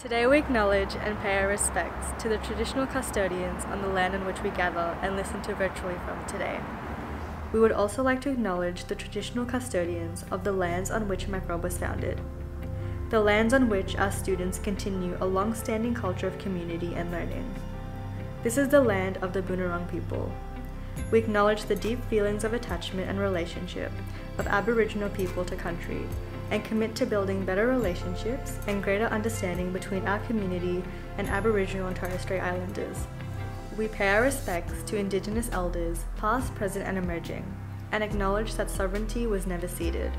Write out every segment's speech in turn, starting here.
Today we acknowledge and pay our respects to the traditional custodians on the land on which we gather and listen to virtually from today. We would also like to acknowledge the traditional custodians of the lands on which Mac.Rob was founded, the lands on which our students continue a long-standing culture of community and learning. This is the land of the Boonwurrung people. We acknowledge the deep feelings of attachment and relationship of Aboriginal people to country, and commit to building better relationships and greater understanding between our community and Aboriginal and Torres Strait Islanders. We pay our respects to Indigenous elders, past, present and emerging, and acknowledge that sovereignty was never ceded.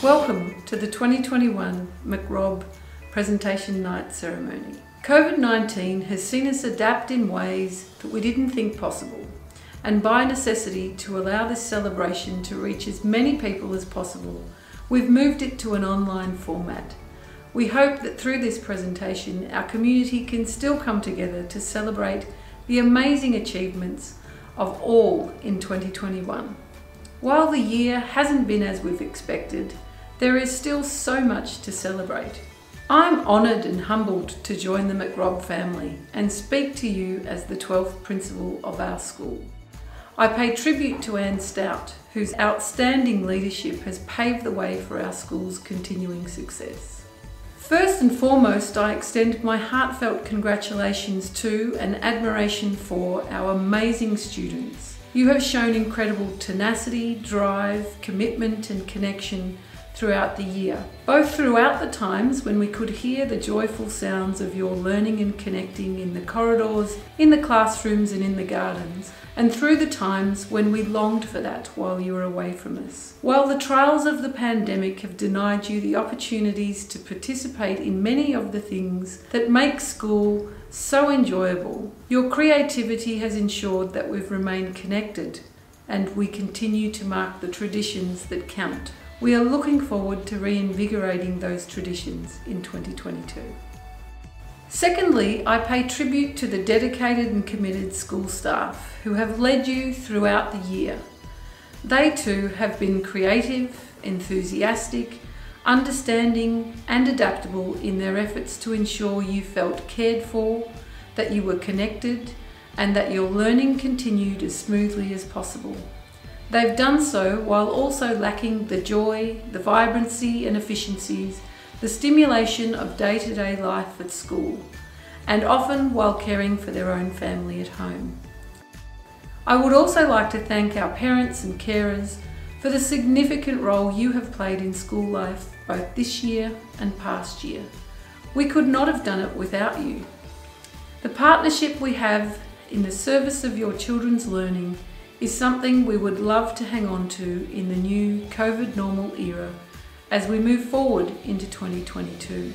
Welcome to the 2021 Mac.Rob Presentation Night Ceremony. COVID-19 has seen us adapt in ways that we didn't think possible, and by necessity to allow this celebration to reach as many people as possible, we've moved it to an online format. We hope that through this presentation our community can still come together to celebrate the amazing achievements of all in 2021. While the year hasn't been as we've expected, there is still so much to celebrate. I'm honoured and humbled to join the Mac.Rob family and speak to you as the 12th principal of our school. I pay tribute to Anne Stout, whose outstanding leadership has paved the way for our school's continuing success. First and foremost, I extend my heartfelt congratulations to and admiration for our amazing students. You have shown incredible tenacity, drive, commitment and connection throughout the year, both throughout the times when we could hear the joyful sounds of your learning and connecting in the corridors, in the classrooms and in the gardens, and through the times when we longed for that while you were away from us. While the trials of the pandemic have denied you the opportunities to participate in many of the things that make school so enjoyable, your creativity has ensured that we've remained connected and we continue to mark the traditions that count. We are looking forward to reinvigorating those traditions in 2022. Secondly, I pay tribute to the dedicated and committed school staff who have led you throughout the year. They too have been creative, enthusiastic, understanding and adaptable in their efforts to ensure you felt cared for, that you were connected, and that your learning continued as smoothly as possible. They've done so while also lacking the joy, the vibrancy and efficiencies, the stimulation of day-to-day life at school, and often while caring for their own family at home. I would also like to thank our parents and carers for the significant role you have played in school life both this year and past year. We could not have done it without you. The partnership we have in the service of your children's learning is something we would love to hang on to in the new COVID normal era as we move forward into 2022.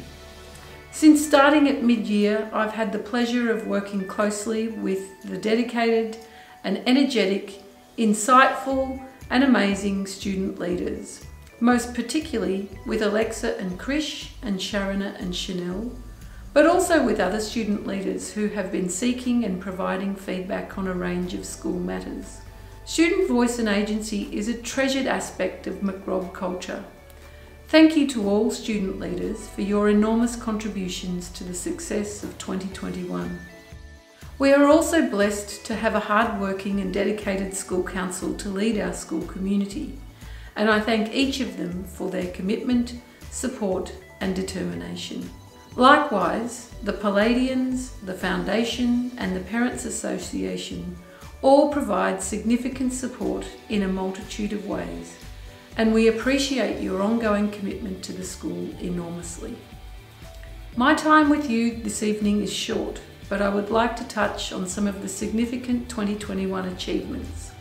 Since starting at mid-year, I've had the pleasure of working closely with the dedicated and energetic, insightful and amazing student leaders, most particularly with Alexa and Krish and Sharana and Chanel, but also with other student leaders who have been seeking and providing feedback on a range of school matters. Student voice and agency is a treasured aspect of Mac.Rob culture. Thank you to all student leaders for your enormous contributions to the success of 2021. We are also blessed to have a hard-working and dedicated school council to lead our school community, and I thank each of them for their commitment, support and determination. Likewise, the Palladians, the Foundation and the Parents Association all provide significant support in a multitude of ways, and we appreciate your ongoing commitment to the school enormously. My time with you this evening is short, but I would like to touch on some of the significant 2021 achievements.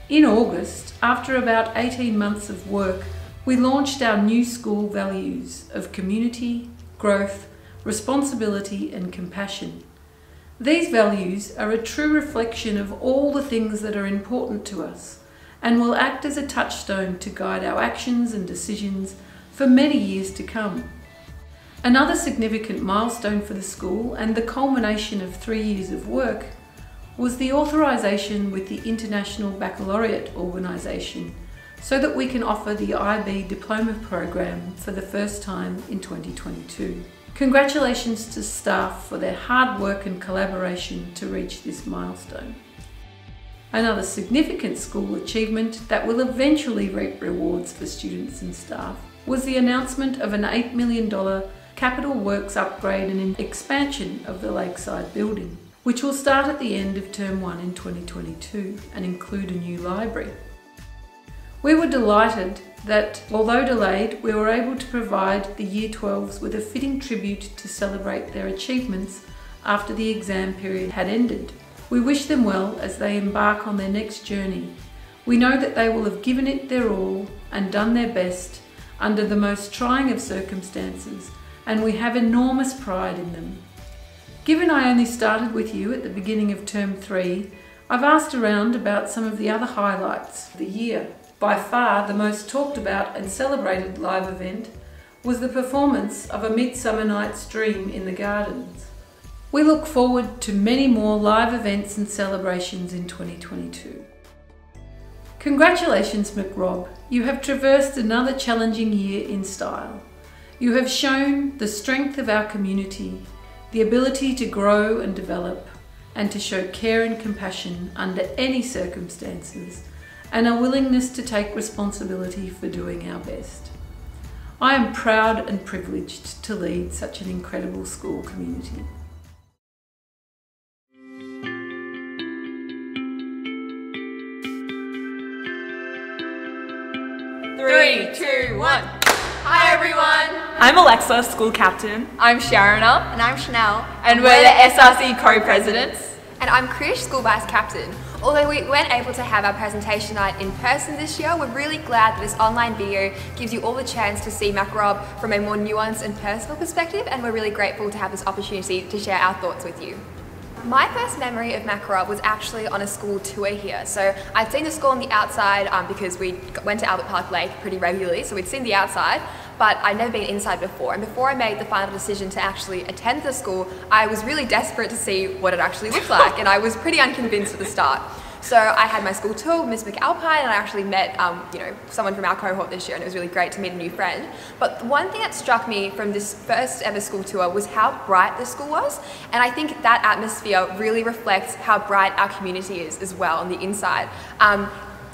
In August, after about 18 months of work, we launched our new school values of community, growth, responsibility and compassion. These values are a true reflection of all the things that are important to us and will act as a touchstone to guide our actions and decisions for many years to come. Another significant milestone for the school and the culmination of 3 years of work was the authorisation with the International Baccalaureate Organisation so that we can offer the IB Diploma Program for the first time in 2022. Congratulations to staff for their hard work and collaboration to reach this milestone. Another significant school achievement that will eventually reap rewards for students and staff was the announcement of an $8 million capital works upgrade and expansion of the Lakeside building, which will start at the end of Term 1 in 2022 and include a new library. We were delighted that, although delayed, we were able to provide the Year 12s with a fitting tribute to celebrate their achievements after the exam period had ended. We wish them well as they embark on their next journey. We know that they will have given it their all and done their best under the most trying of circumstances, and we have enormous pride in them. Given I only started with you at the beginning of Term 3, I've asked around about some of the other highlights of the year. By far the most talked about and celebrated live event was the performance of A Midsummer Night's Dream in the Gardens. We look forward to many more live events and celebrations in 2022. Congratulations, Mac.Rob. You have traversed another challenging year in style. You have shown the strength of our community, the ability to grow and develop, and to show care and compassion under any circumstances, and a willingness to take responsibility for doing our best. I am proud and privileged to lead such an incredible school community. Three, two, one. Hi everyone! I'm Alexa, school captain. I'm Sharona. And I'm Chanel. And we're the SRC co-presidents. And I'm Krish, school vice captain. Although we weren't able to have our presentation night in person this year, we're really glad that this online video gives you all the chance to see Mac.Rob from a more nuanced and personal perspective, and we're really grateful to have this opportunity to share our thoughts with you. My first memory of Mac.Rob was actually on a school tour here. So I'd seen the school on the outside because we went to Albert Park Lake pretty regularly, so we'd seen the outside, but I'd never been inside before. And before I made the final decision to actually attend the school, I was really desperate to see what it actually looked like, and I was pretty unconvinced at the start. So I had my school tour with Miss McAlpine, and I actually met someone from our cohort this year, and it was really great to meet a new friend. But the one thing that struck me from this first ever school tour was how bright the school was, and I think that atmosphere really reflects how bright our community is as well on the inside.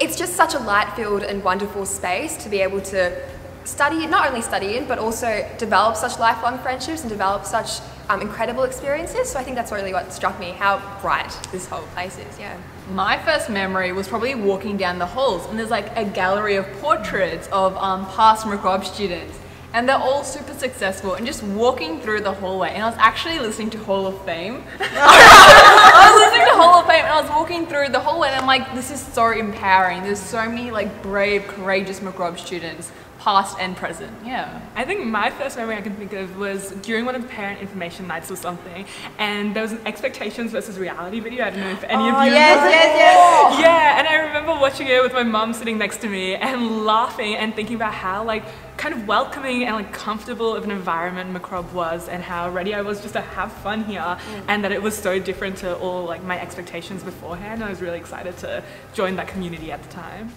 It's just such a light-filled and wonderful space to be able to study, not only study in, but also develop such lifelong friendships and develop such incredible experiences. So I think that's really what struck me, how bright this whole place is, yeah. My first memory was probably walking down the halls, and there's like a gallery of portraits of past Mac.Rob students, and they're all super successful, and just walking through the hallway, and I was actually listening to Hall of Fame. I was listening to Hall of Fame, and I was walking through the hallway, and I'm like, this is so empowering. There's so many like brave, courageous Mac.Rob students, past and present. Yeah. I think my first memory I can think of was during one of the parent information nights or something, and there was an expectations versus reality video. I don't know if any of you Yes. Yeah, and I remember watching it with my mum sitting next to me and laughing and thinking about how like kind of welcoming and like comfortable of an environment Mac.Rob was, and how ready I was just to have fun here, and that it was so different to all like my expectations beforehand. I was really excited to join that community at the time.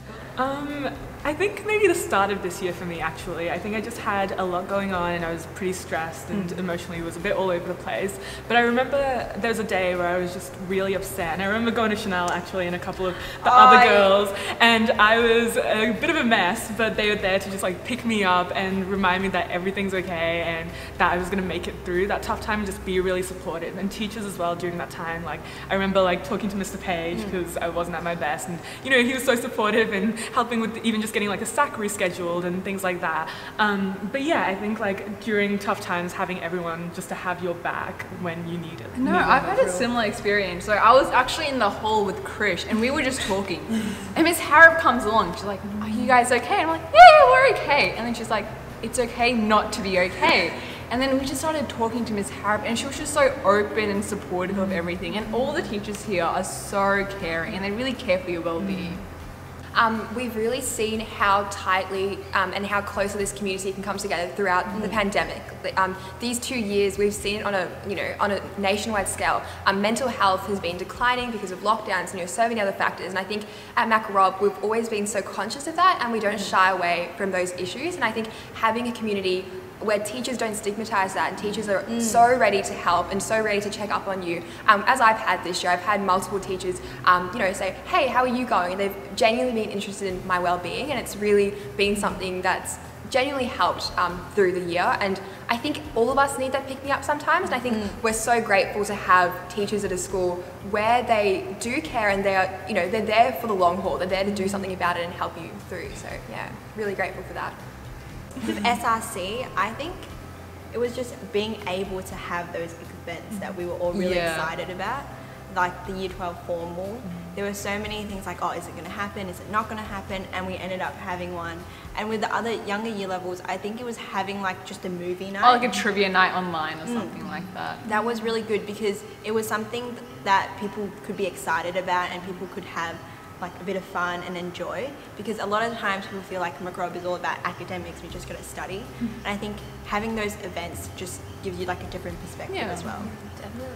I think maybe the start of this year for me actually. I think I just had a lot going on, and I was pretty stressed and emotionally was a bit all over the place. But I remember there was a day where I was just really upset, and I remember going to Chanel actually and a couple of the other girls, and I was a bit of a mess, but they were there to just like pick me up and remind me that everything's okay and that I was gonna make it through that tough time and just be really supportive. And teachers as well during that time. Like I remember like talking to Mr. Page because I wasn't at my best, and you know, he was so supportive and helping with even just getting like a SAC rescheduled and things like that. But yeah, I think like during tough times, having everyone just to have your back when you need it. No, I've had a similar experience. So I was actually in the hall with Krish, and we were just talking, and Miss Harrop comes along. She's like, "Are you guys okay?" And I'm like, "Yeah, we're okay." And then she's like, "It's okay not to be okay." And then we just started talking to Miss Harrop, and she was just so open and supportive of everything. And all the teachers here are so caring, and they really care for your well-being. We've really seen how tightly and how closely this community can come together throughout the pandemic. These 2 years, we've seen it on a nationwide scale. Mental health has been declining because of lockdowns and so many other factors. And I think at Mac.Rob, we've always been so conscious of that, and we don't shy away from those issues. And I think having a community where teachers don't stigmatise that, and teachers are so ready to help and so ready to check up on you. As I've had this year, I've had multiple teachers, say, "Hey, how are you going?" And they've genuinely been interested in my well-being, and it's really been something that's genuinely helped through the year. And I think all of us need that pick-me-up sometimes, and I think we're so grateful to have teachers at a school where they do care, and they're there for the long haul. They're there to do something about it and help you through. So yeah, really grateful for that. With SRC, I think it was just being able to have those events that we were all really excited about, like the Year 12 formal. There were so many things like, oh, is it going to happen? Is it not going to happen? And we ended up having one. And with the other younger year levels, I think it was having like just a movie night. Oh, like a trivia night online or something like that. That was really good because it was something that people could be excited about, and people could have like a bit of fun and enjoy, because a lot of times people feel like Mac.Rob is all about academics, we just got to study. And I think having those events just gives you like a different perspective as well. Definitely.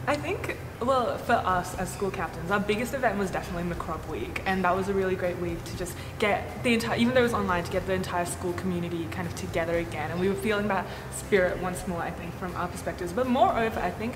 I think, well, for us as school captains, our biggest event was definitely Mac.Rob Week, and that was a really great week to just get the entire, even though it was online, to get the entire school community kind of together again, and we were feeling that spirit once more, I think, from our perspectives. But moreover, I think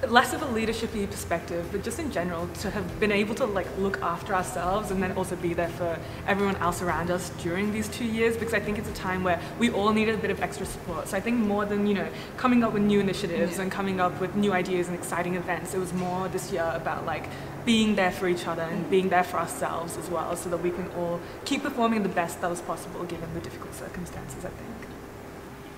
less of a leadership-y perspective, but just in general to have been able to like look after ourselves and then also be there for everyone else around us during these 2 years, because I think it's a time where we all needed a bit of extra support. So I think more than, you know, coming up with new initiatives and coming up with new ideas and exciting events, it was more this year about like being there for each other and being there for ourselves as well, so that we can all keep performing the best that was possible given the difficult circumstances, I think.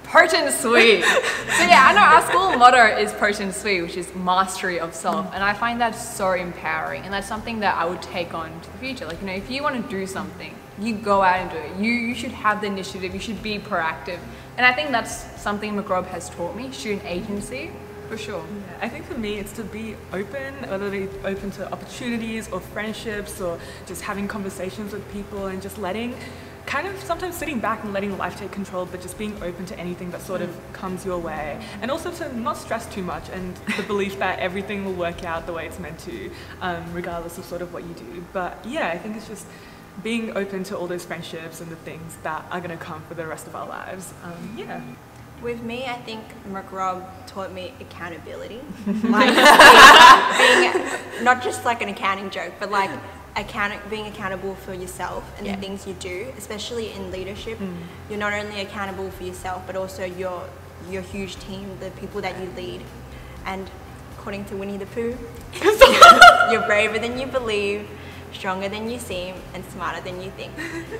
Potent sweet. So yeah, I know our school motto is potent sweet, which is mastery of self, and I find that so empowering, and that's something that I would take on to the future. Like, you know, if you want to do something, you go out and do it. You should have the initiative, you should be proactive, and I think that's something Mac.Rob has taught me, student agency, for sure. Yeah, I think for me it's to be open, whether they be open to opportunities or friendships or just having conversations with people and just letting, kind of sometimes sitting back and letting life take control, but just being open to anything that sort of comes your way, and also to not stress too much, and the belief that everything will work out the way it's meant to, regardless of sort of what you do. But yeah, I think it's just being open to all those friendships and the things that are going to come for the rest of our lives. Yeah. With me, I think Mac.Rob taught me accountability. Like being not just like an accounting joke, but like being accountable for yourself and the things you do, especially in leadership. You're not only accountable for yourself, but also your huge team, the people that you lead. And according to Winnie the Pooh, you're braver than you believe, stronger than you seem, and smarter than you think.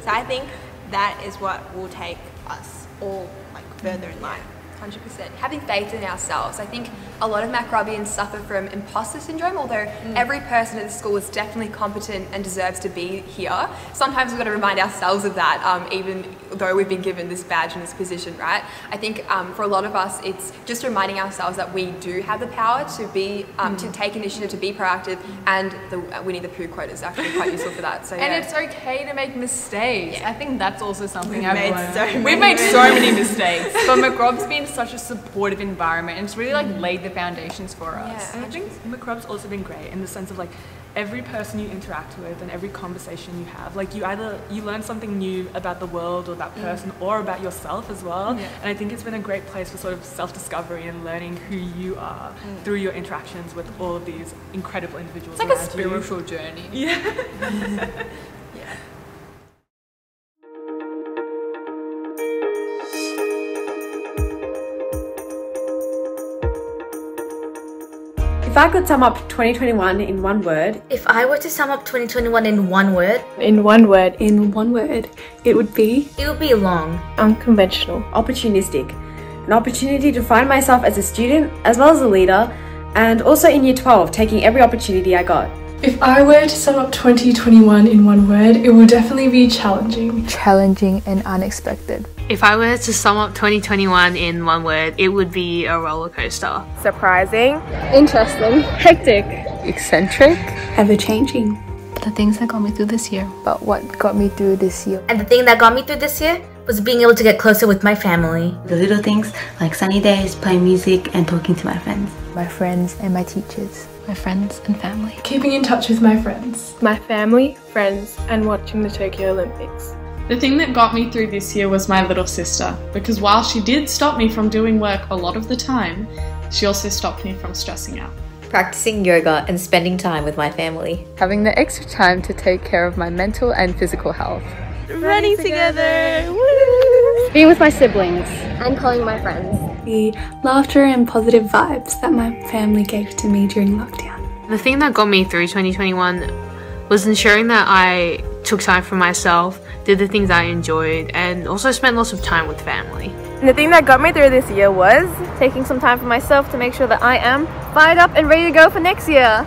So I think that is what will take us all like further in life. 100%. Having faith in ourselves. I think a lot of Mac.Robians suffer from imposter syndrome, although every person at the school is definitely competent and deserves to be here. Sometimes we've got to remind ourselves of that, even though we've been given this badge and this position, right? I think for a lot of us, it's just reminding ourselves that we do have the power to be, to take initiative, to be proactive, and the Winnie the Pooh quote is actually quite useful for that. So, and it's okay to make mistakes. I think that's also something We've made so many mistakes, but Mac.Rob's been such a supportive environment, and it's really like laid the foundations for us. And I think Mac.Rob's also been great in the sense of like every person you interact with and every conversation you have, like you learn something new about the world or that person or about yourself as well. And I think it's been a great place for sort of self-discovery and learning who you are through your interactions with all of these incredible individuals. It's like a spiritual journey. Yeah. If I could sum up 2021 in one word. If I were to sum up 2021 in one word. In one word. In one word. It would be. It would be long. Unconventional. Opportunistic. An opportunity to find myself as a student, as well as a leader, and also in year 12, taking every opportunity I got. If I were to sum up 2021 in one word, it would definitely be challenging. Challenging and unexpected. If I were to sum up 2021 in one word, it would be a roller coaster. Surprising. Interesting. Hectic. Eccentric. Ever-changing. The things that got me through this year. But what got me through this year? And the thing that got me through this year was being able to get closer with my family. The little things like sunny days, playing music, and talking to my friends. My friends and my teachers. My friends and family. Keeping in touch with my friends. My family, friends, and watching the Tokyo Olympics. The thing that got me through this year was my little sister, because while she did stop me from doing work a lot of the time, she also stopped me from stressing out. Practicing yoga and spending time with my family. Having the extra time to take care of my mental and physical health. Running together! Woo! Being with my siblings. And calling my friends. The laughter and positive vibes that my family gave to me during lockdown. The thing that got me through 2021 was ensuring that I took time for myself, did the things I enjoyed, and also spent lots of time with family. And the thing that got me through this year was taking some time for myself to make sure that I am fired up and ready to go for next year.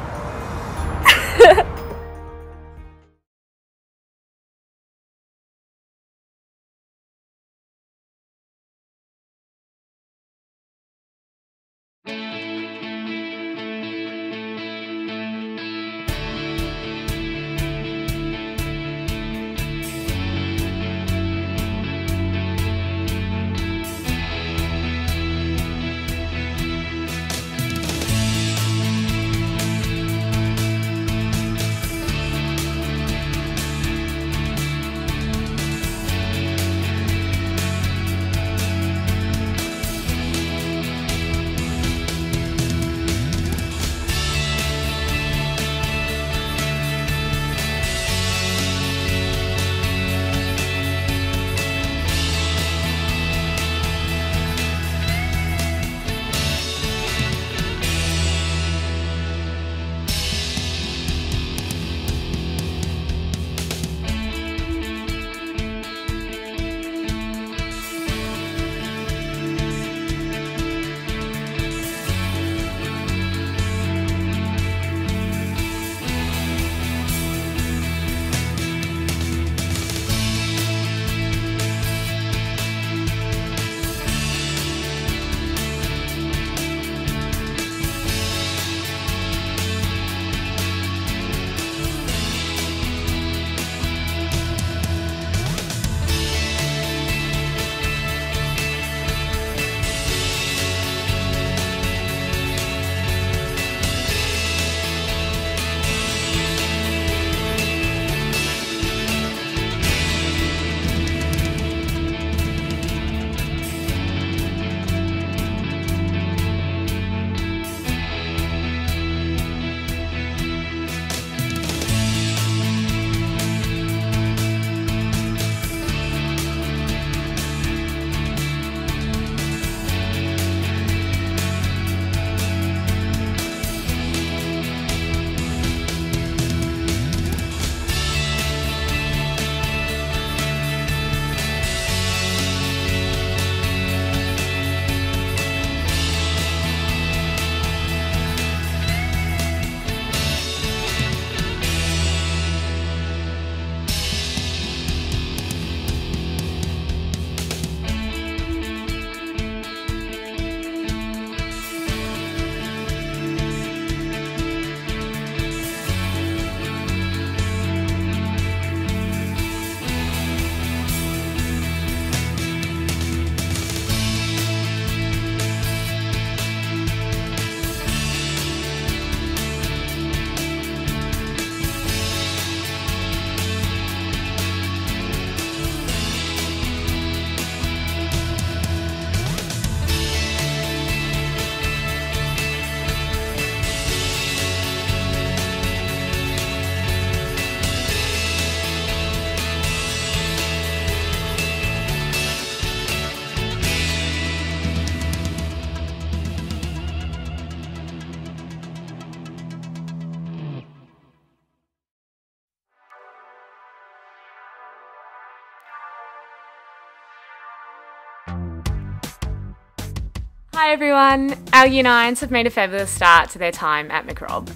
Hi everyone! Our Year 9s have made a fabulous start to their time at Mac.Rob.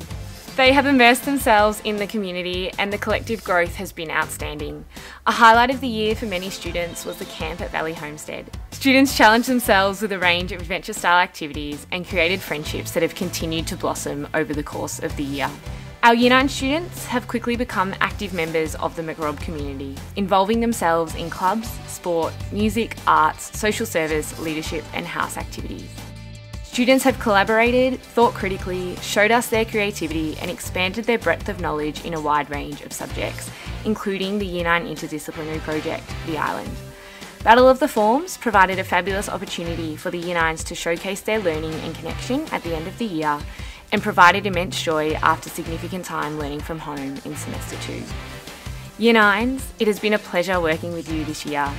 They have immersed themselves in the community and the collective growth has been outstanding. A highlight of the year for many students was the camp at Vale Homestead. Students challenged themselves with a range of adventure-style activities and created friendships that have continued to blossom over the course of the year. Our Year 9 students have quickly become active members of the Mac.Rob community, involving themselves in clubs, sport, music, arts, social service, leadership and house activities. Students have collaborated, thought critically, showed us their creativity and expanded their breadth of knowledge in a wide range of subjects, including the Year 9 interdisciplinary project, The Island. Battle of the Forms provided a fabulous opportunity for the Year 9s to showcase their learning and connection at the end of the year and provided immense joy after significant time learning from home in semester 2. Year 9s, it has been a pleasure working with you this year.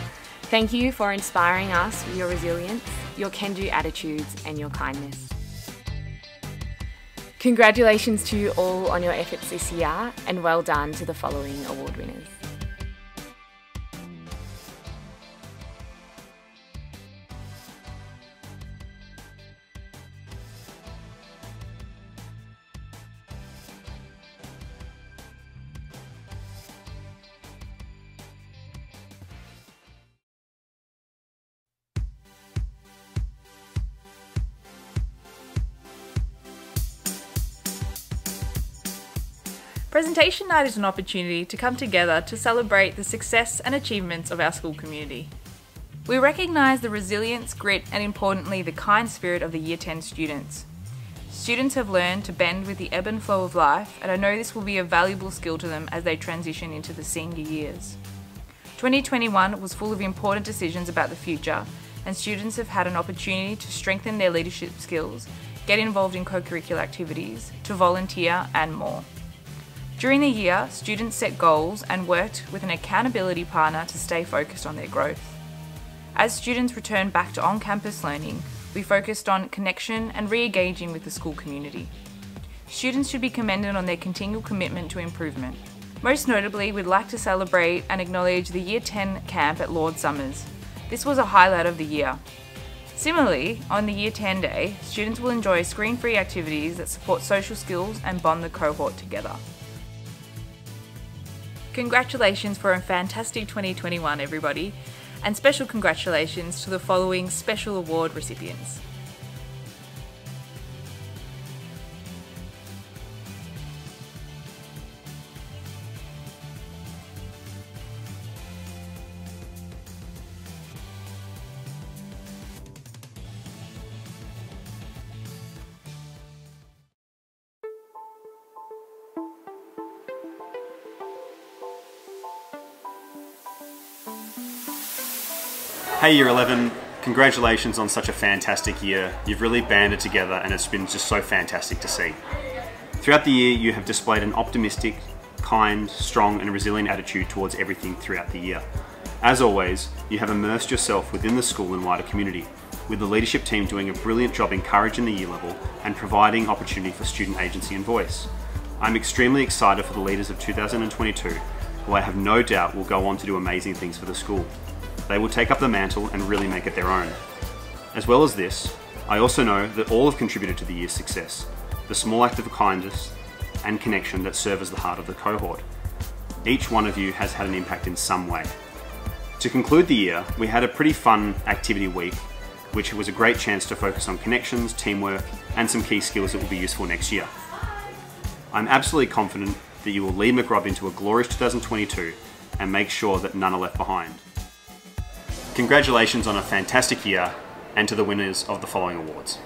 Thank you for inspiring us with your resilience, your can-do attitudes and your kindness. Congratulations to you all on your efforts this year and well done to the following award winners. Presentation night is an opportunity to come together to celebrate the success and achievements of our school community. We recognise the resilience, grit and importantly the kind spirit of the Year 10 students. Students have learned to bend with the ebb and flow of life and I know this will be a valuable skill to them as they transition into the senior years. 2021 was full of important decisions about the future and students have had an opportunity to strengthen their leadership skills, get involved in co-curricular activities, to volunteer and more. During the year, students set goals and worked with an accountability partner to stay focused on their growth. As students returned back to on-campus learning, we focused on connection and re-engaging with the school community. Students should be commended on their continual commitment to improvement. Most notably, we'd like to celebrate and acknowledge the Year 10 camp at Lord Somers. This was a highlight of the year. Similarly, on the Year 10 day, students will enjoy screen-free activities that support social skills and bond the cohort together. Congratulations for a fantastic 2021 everybody, and special congratulations to the following special award recipients. Hey Year 11, congratulations on such a fantastic year. You've really banded together and it's been just so fantastic to see. Throughout the year you have displayed an optimistic, kind, strong and resilient attitude towards everything throughout the year. As always, you have immersed yourself within the school and wider community, with the leadership team doing a brilliant job encouraging the year level and providing opportunity for student agency and voice. I'm extremely excited for the leaders of 2022, who I have no doubt will go on to do amazing things for the school. They will take up the mantle and really make it their own. As well as this, I also know that all have contributed to the year's success, the small act of kindness and connection that serve as the heart of the cohort. Each one of you has had an impact in some way. To conclude the year, we had a pretty fun activity week, which was a great chance to focus on connections, teamwork, and some key skills that will be useful next year. I'm absolutely confident that you will lead Mac.Rob into a glorious 2022 and make sure that none are left behind. Congratulations on a fantastic year and to the winners of the following awards.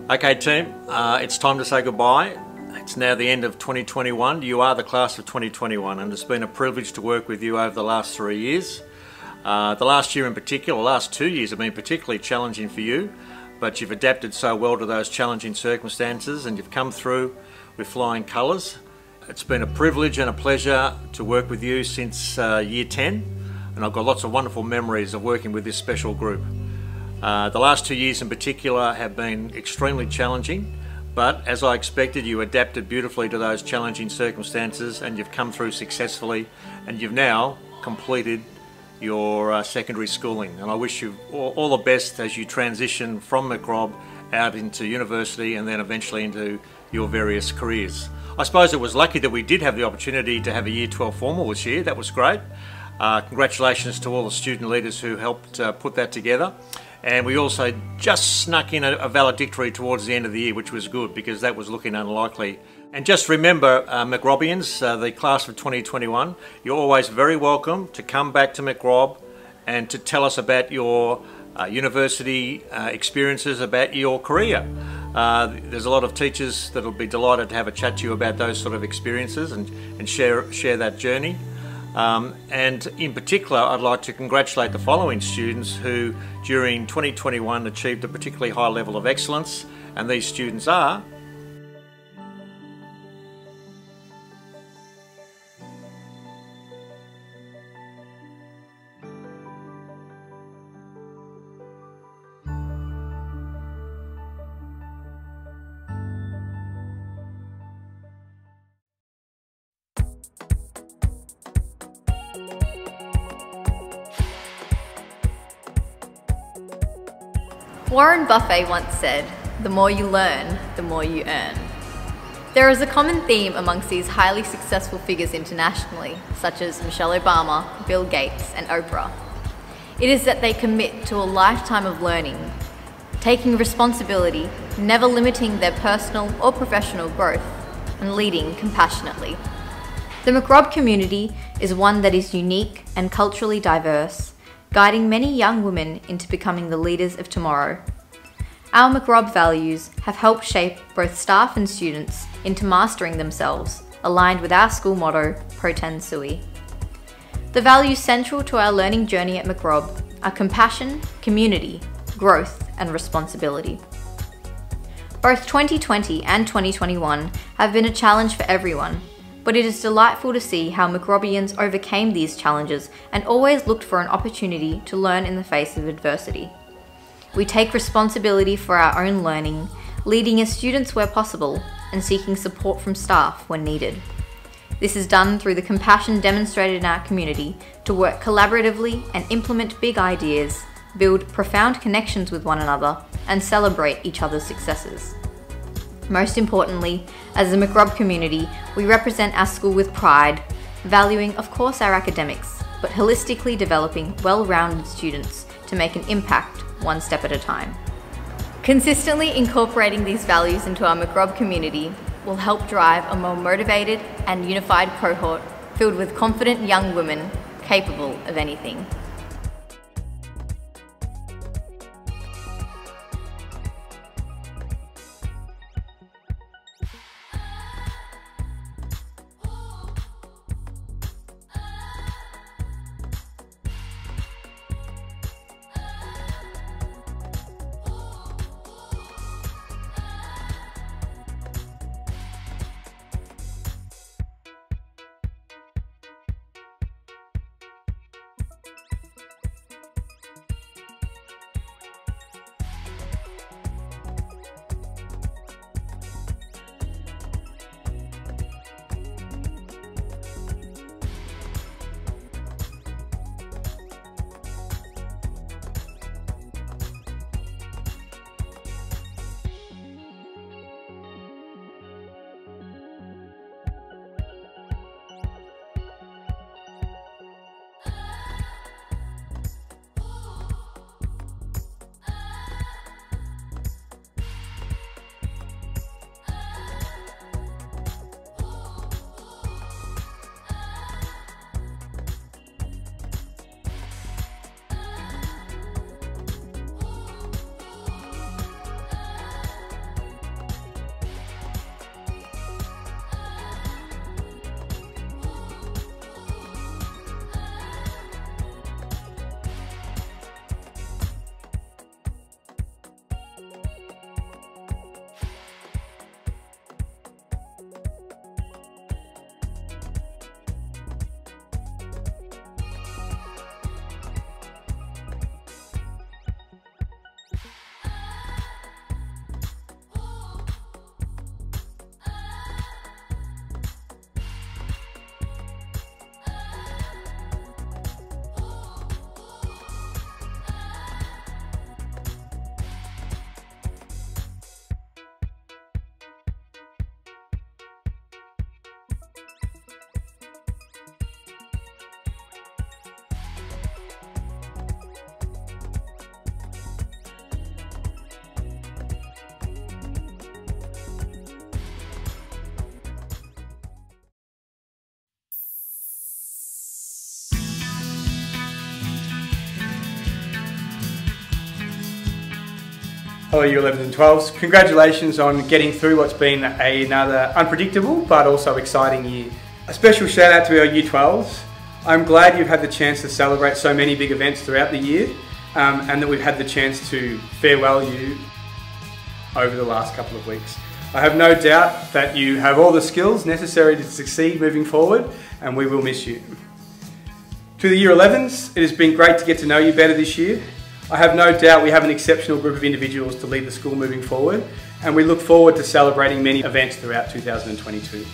Okay team, it's time to say goodbye. It's now the end of 2021. You are the class of 2021 and it's been a privilege to work with you over the last 3 years. The last year in particular, the last 2 years have been particularly challenging for you, but you've adapted so well to those challenging circumstances and you've come through with flying colours. It's been a privilege and a pleasure to work with you since year 10, and I've got lots of wonderful memories of working with this special group. The last 2 years in particular have been extremely challenging, but as I expected, you adapted beautifully to those challenging circumstances and you've come through successfully, and you've now completed your secondary schooling. And I wish you all the best as you transition from Mac.Rob out into university and then eventually into your various careers. I suppose it was lucky that we did have the opportunity to have a Year 12 formal this year. That was great. Congratulations to all the student leaders who helped put that together. And we also just snuck in a valedictory towards the end of the year, which was good because that was looking unlikely. And just remember, Mac.Robians, the class of 2021, you're always very welcome to come back to Mac.Rob and to tell us about your university experiences, about your career. There's a lot of teachers that will be delighted to have a chat to you about those sort of experiences and share that journey. And in particular, I'd like to congratulate the following students who during 2021 achieved a particularly high level of excellence, and these students are Warren Buffett once said, "The more you learn, the more you earn." There is a common theme amongst these highly successful figures internationally, such as Michelle Obama, Bill Gates, and Oprah. It is that they commit to a lifetime of learning, taking responsibility, never limiting their personal or professional growth, and leading compassionately. The Mac.Rob community is one that is unique and culturally diverse, guiding many young women into becoming the leaders of tomorrow. Our Mac.Rob values have helped shape both staff and students into mastering themselves, aligned with our school motto, Pro Ten Sui. The values central to our learning journey at Mac.Rob are compassion, community, growth, and responsibility. Both 2020 and 2021 have been a challenge for everyone, but it is delightful to see how Mac.Robians overcame these challenges and always looked for an opportunity to learn in the face of adversity. We take responsibility for our own learning, leading as students where possible, and seeking support from staff when needed. This is done through the compassion demonstrated in our community to work collaboratively and implement big ideas, build profound connections with one another, and celebrate each other's successes. Most importantly, as a Mac.Rob community, we represent our school with pride, valuing of course our academics, but holistically developing well-rounded students to make an impact one step at a time. Consistently incorporating these values into our Mac.Rob community will help drive a more motivated and unified cohort filled with confident young women capable of anything. Hello Year 11s and 12s. Congratulations on getting through what's been another unpredictable but also exciting year. A special shout out to our Year 12s. I'm glad you've had the chance to celebrate so many big events throughout the year and that we've had the chance to farewell you over the last couple of weeks. I have no doubt that you have all the skills necessary to succeed moving forward and we will miss you. To the Year 11s, it has been great to get to know you better this year. I have no doubt we have an exceptional group of individuals to lead the school moving forward and we look forward to celebrating many events throughout 2022.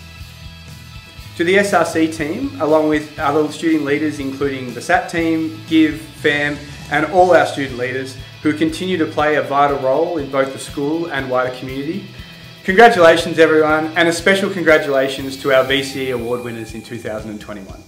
To the SRC team, along with other student leaders including the SAT team, GIV, FAM and all our student leaders who continue to play a vital role in both the school and wider community. Congratulations everyone, and a special congratulations to our VCE award winners in 2021.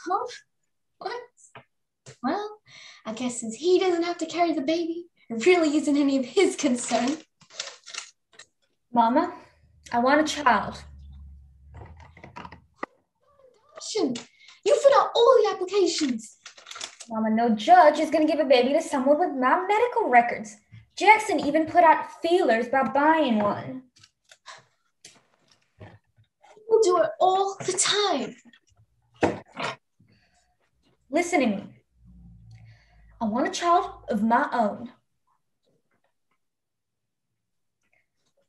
Huh? What? Well, I guess since he doesn't have to carry the baby, it really isn't any of his concern. Mama, I want a child. You fill out all the applications. Mama, no judge is going to give a baby to someone with non-medical records. Jackson even put out feelers about buying one. People do it all the time. Listen to me. I want a child of my own.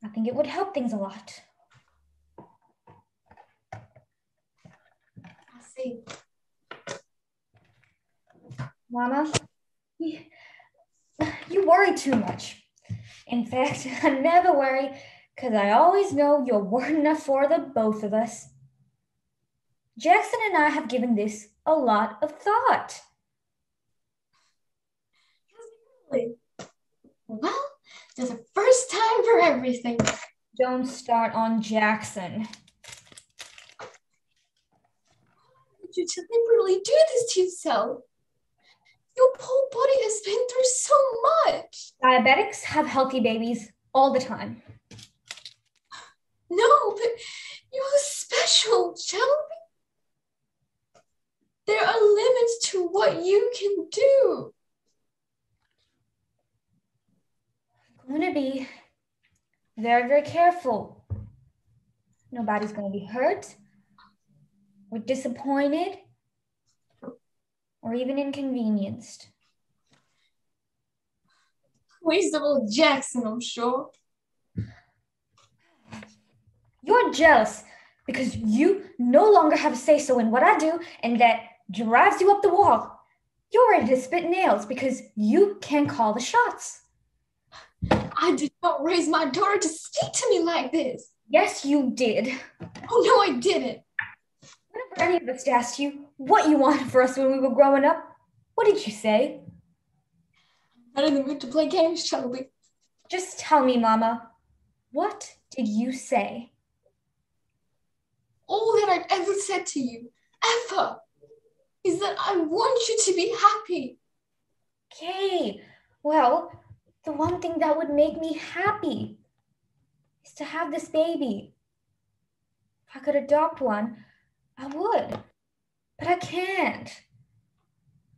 I think it would help things a lot. I see. Mama, you worry too much. In fact, I never worry because I always know you're worth enough for the both of us. Jackson and I have given this a lot of thought. Well, there's a first time for everything. Don't start on Jackson. You deliberately do this to yourself. Your poor body has been through so much. Diabetics have healthy babies all the time. No, but you're special, Shelby. There are limits to what you can do. I'm going to be very, very careful. Nobody's going to be hurt or disappointed or even inconvenienced. Least of all Jackson, I'm sure. You're jealous because you no longer have a say-so in what I do, and that drives you up the wall. You're ready to spit nails because you can call the shots. I did not raise my daughter to speak to me like this. Yes, you did. Oh, no, I didn't. Whenever any of us asked you what you wanted for us when we were growing up, what did you say? I'm not in the mood to play games, Shelby. Just tell me, Mama. What did you say? All that I've ever said to you, ever, is that I want you to be happy. Okay, well, the one thing that would make me happy is to have this baby. If I could adopt one, I would, but I can't.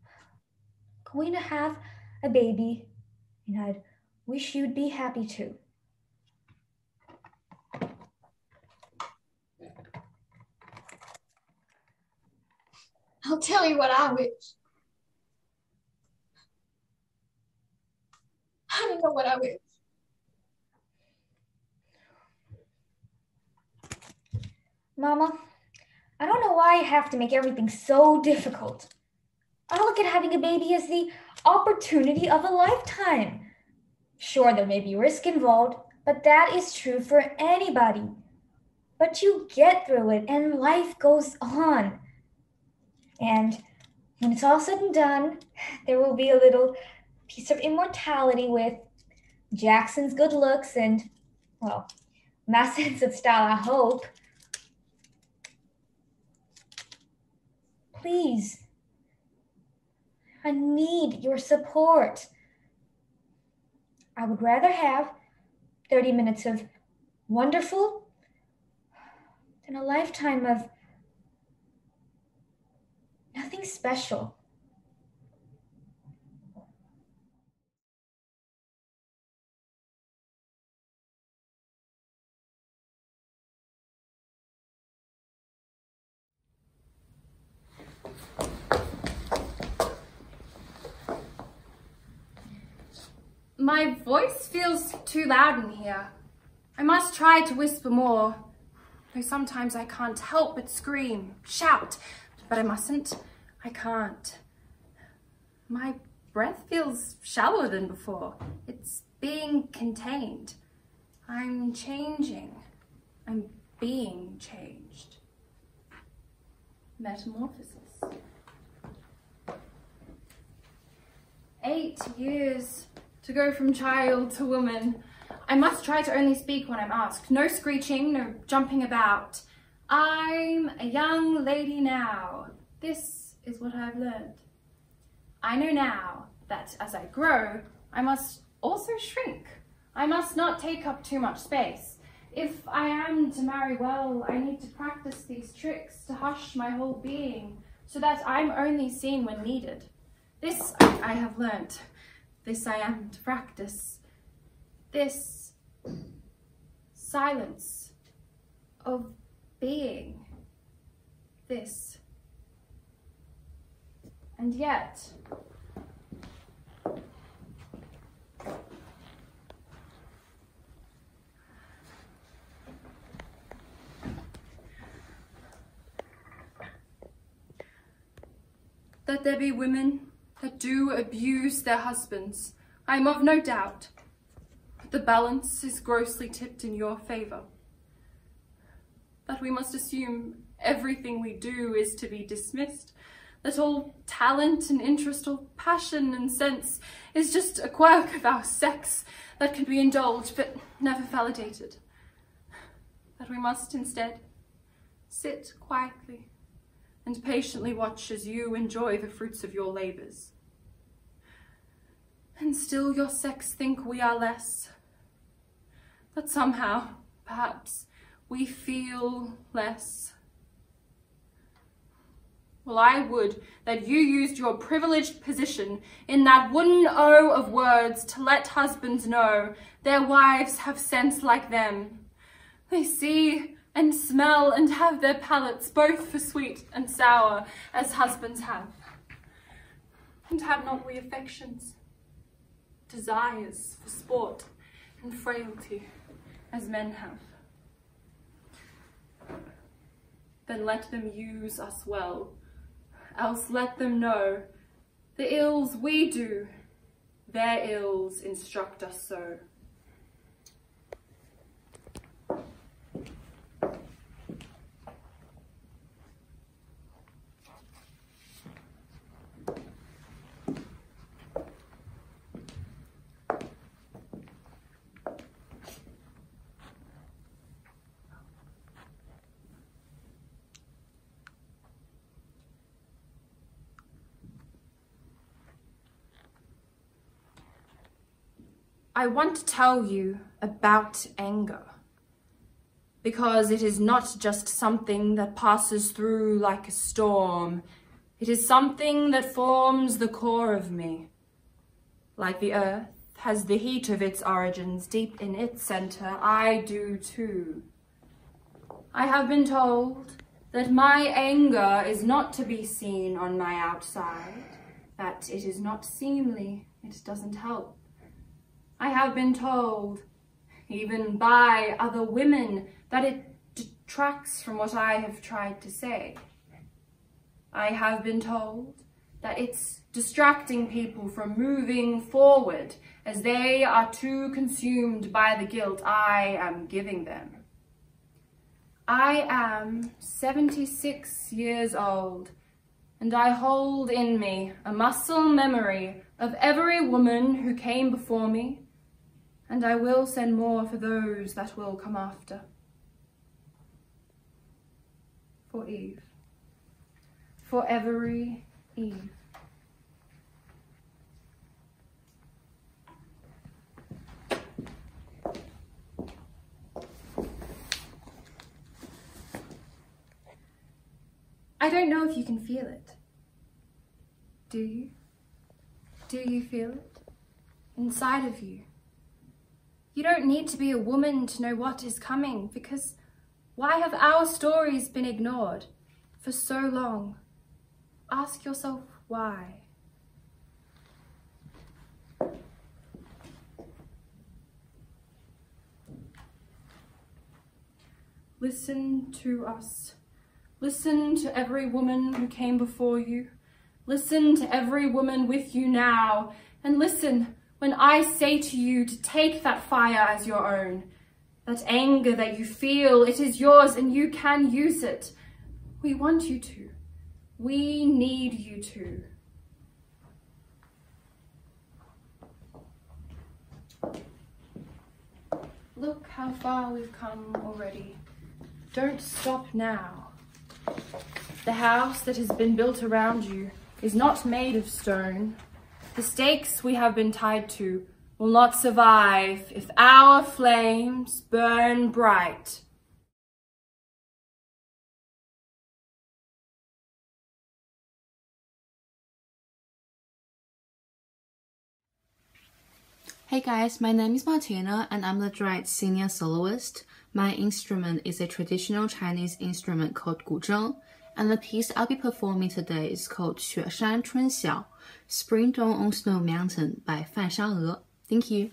I'm going to have a baby, and I'd wish you'd be happy too. I'll tell you what I wish. I don't know what I wish. Mama, I don't know why I have to make everything so difficult. I look at having a baby as the opportunity of a lifetime. Sure, there may be risk involved, but that is true for anybody. But you get through it and life goes on. And when it's all said and done, there will be a little piece of immortality with Jackson's good looks and, well, my sense of style, I hope. Please, I need your support. I would rather have 30 minutes of wonderful than a lifetime of nothing special. My voice feels too loud in here. I must try to whisper more, though sometimes I can't help but scream, shout, but I mustn't. I can't. My breath feels shallower than before. It's being contained. I'm changing. I'm being changed. Metamorphosis. 8 years to go from child to woman. I must try to only speak when I'm asked. No screeching, no jumping about. I'm a young lady now. This is what I've learned. I know now that as I grow, I must also shrink. I must not take up too much space. If I am to marry well, I need to practice these tricks to hush my whole being, so that I'm only seen when needed. This I have learnt. This I am to practice. This silence of being. This. And yet, that there be women that do abuse their husbands, I am of no doubt. But the balance is grossly tipped in your favour. That we must assume everything we do is to be dismissed, that all talent and interest, all passion and sense is just a quirk of our sex that can be indulged but never validated. That we must instead sit quietly and patiently watch as you enjoy the fruits of your labours. And still your sex think we are less, that somehow, perhaps, we feel less. Well, I would that you used your privileged position in that wooden O of words to let husbands know their wives have sense like them. They see and smell and have their palates both for sweet and sour as husbands have. And have not we affections, desires for sport and frailty as men have? Then let them use us well, else let them know the ills we do, their ills instruct us so. I want to tell you about anger, because it is not just something that passes through like a storm. It is something that forms the core of me. Like the earth has the heat of its origins deep in its center, I do too. I have been told that my anger is not to be seen on my outside, that it is not seemly, it doesn't help. I have been told, even by other women, that it detracts from what I have tried to say. I have been told that it's distracting people from moving forward as they are too consumed by the guilt I am giving them. I am 76 years old, and I hold in me a muscle memory of every woman who came before me, and I will send more for those that will come after. For Eve. For every Eve. I don't know if you can feel it. Do you? Do you feel it? Inside of you. You don't need to be a woman to know what is coming, because why have our stories been ignored for so long? Ask yourself why. Listen to us. Listen to every woman who came before you. Listen to every woman with you now, and listen when I say to you to take that fire as your own. That anger that you feel, it is yours and you can use it. We want you to. We need you to. Look how far we've come already. Don't stop now. The house that has been built around you is not made of stone. The stakes we have been tied to will not survive if our flames burn bright. Hey guys, my name is Martina and I'm the Dryads senior soloist. My instrument is a traditional Chinese instrument called 古筝, and the piece I'll be performing today is called 雪山春晓, Spring Dawn on Snow Mountain by Fan Shang'e. Thank you.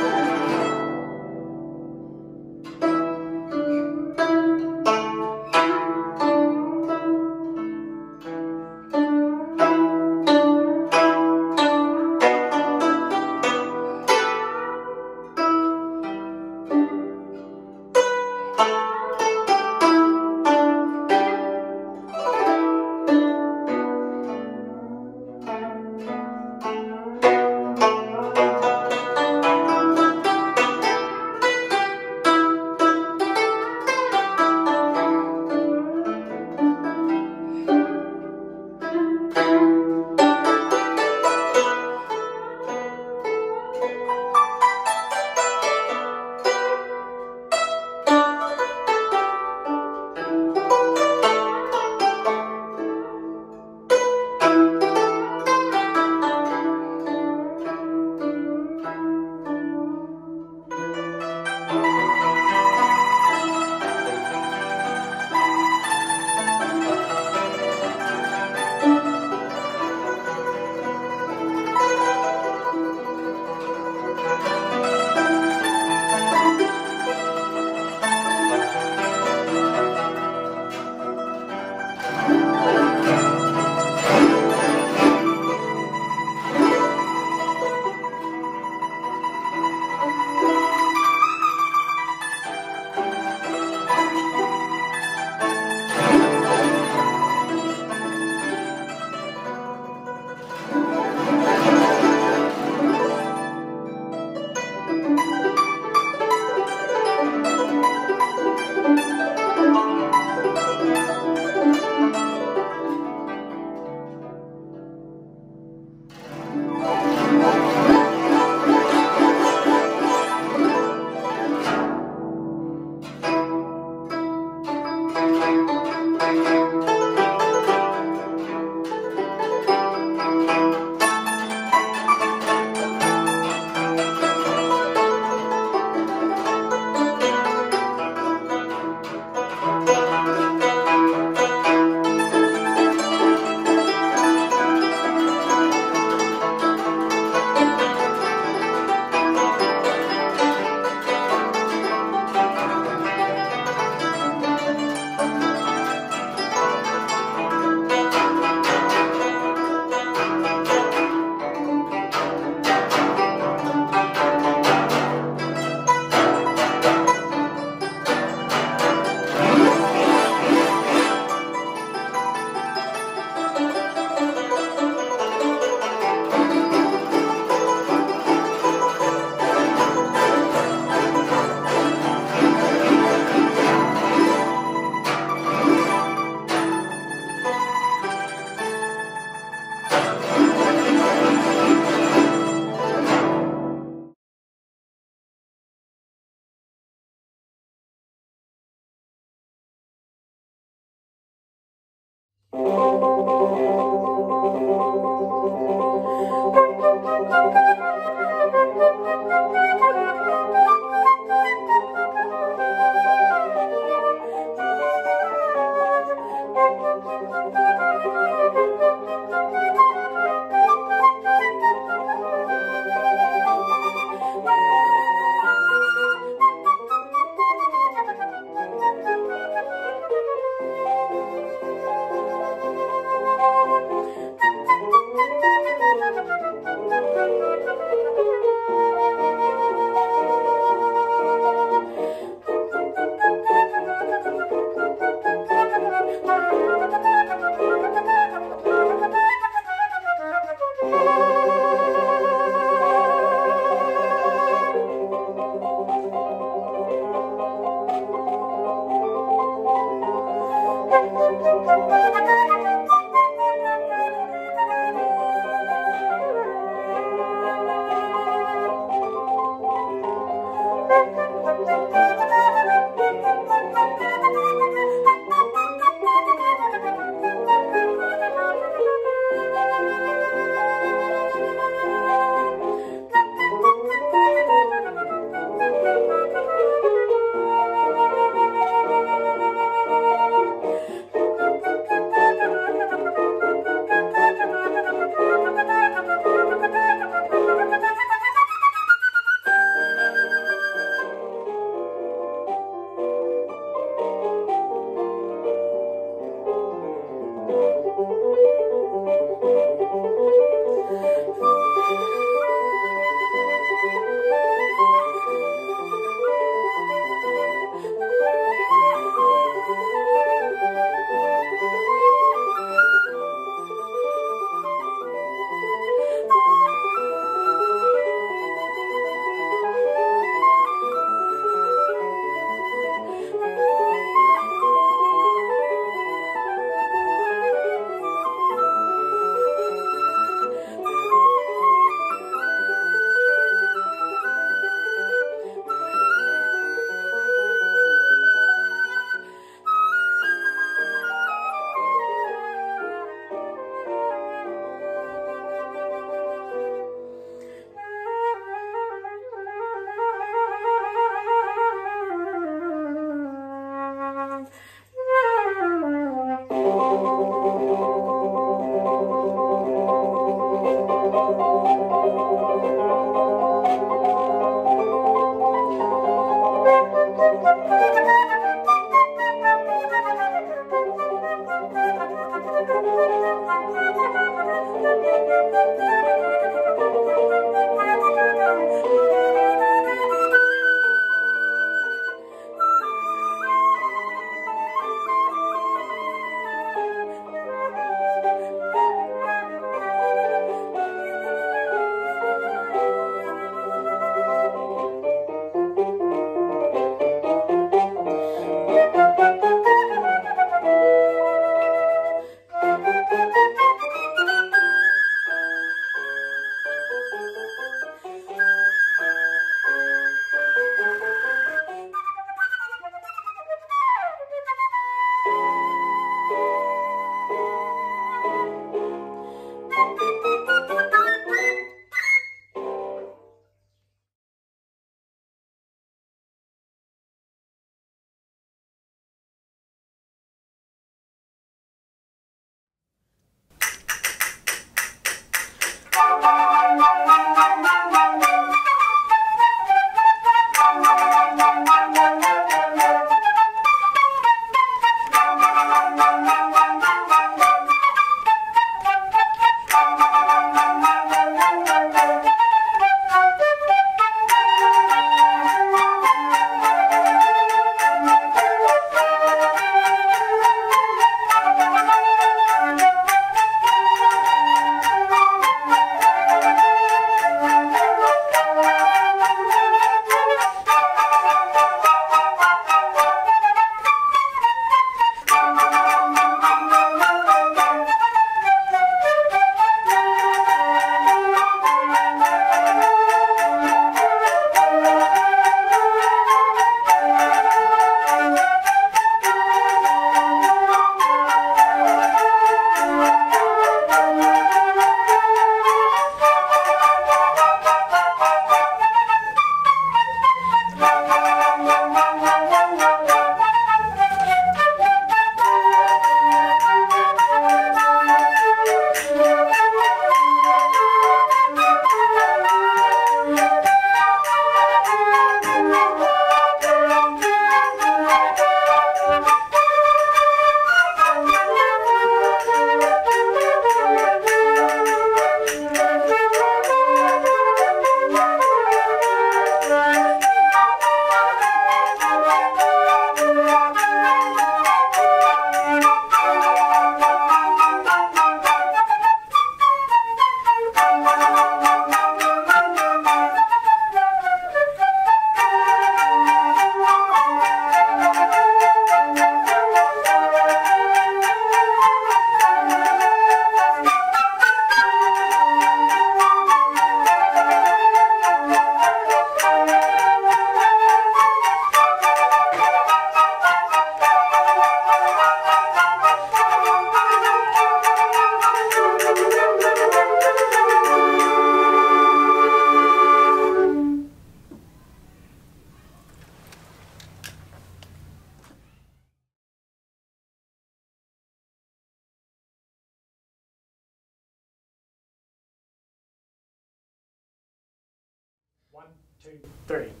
2, 3.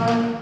Bye.